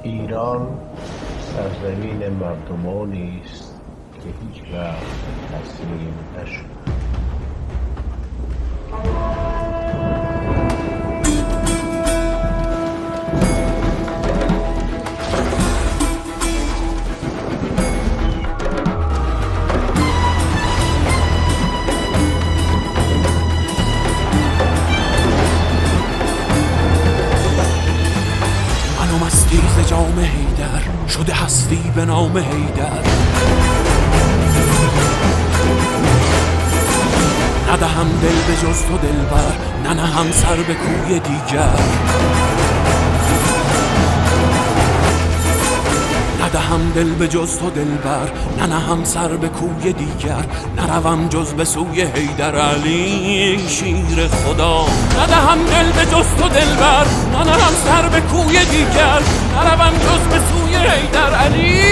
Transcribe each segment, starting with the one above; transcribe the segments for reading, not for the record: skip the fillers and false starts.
ایران سرزمین مردمانی است که هیچ وقت تسلیم نشد. ز جام حیدر شده هستی به نام حیدر، ندهم دل به جز تو دلبر، ننهم سر به کوی دیگر، ندهم دل به جز تو دلبر، ننهم سر به کوی دیگر، نروم جز به سوی حیدر علی شیر خدا. ندهم دل به جز تو دلبر، ننهم سر به کوی دیگر، نروم جز به سوی حیدر علی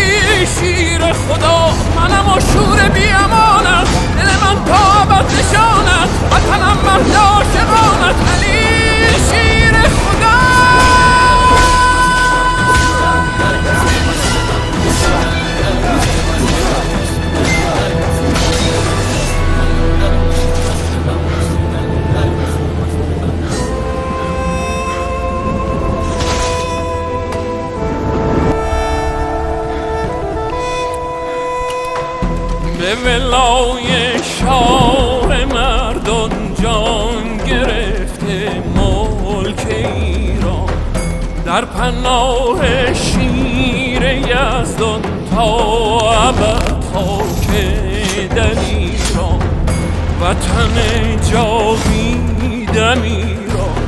شیر خدا. منم و شور بی امانت، دل من تا ابد نشانت، وطنم مرد عاشقانت علی شیر خدا. به ولای شاه مردان جان گرفته ملک ایران، در پناه شیر یزدان تا ابد خاک در ایران، وطن جاویدم ایران،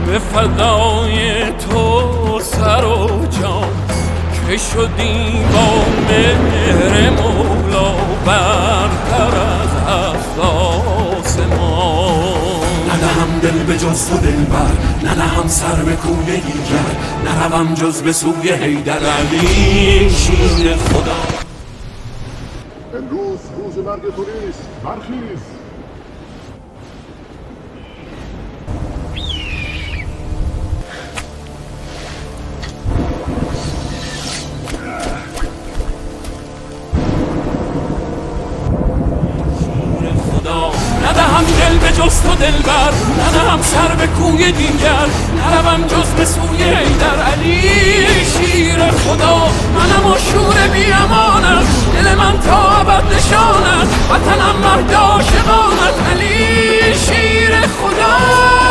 به فدای تو سر و جان، که شدی با مهر مولا برتر از هفت آسمان. ندهم دل به جز تو دلبر، ننهم سر به کوی دیگر، نروم جز به سوی حیدر علی شیر خدا. امروز روز مرگ تو نیست، برخیز. ندهم دل به جز تو دلبر، ندهم سر به کوی دیگر، نروم جز به سوی حیدر علی شیر خدا. منم و شور بی امانت، دل من تا ابد نشانت، وطنم مرد عاشقانت علی شیر خدا.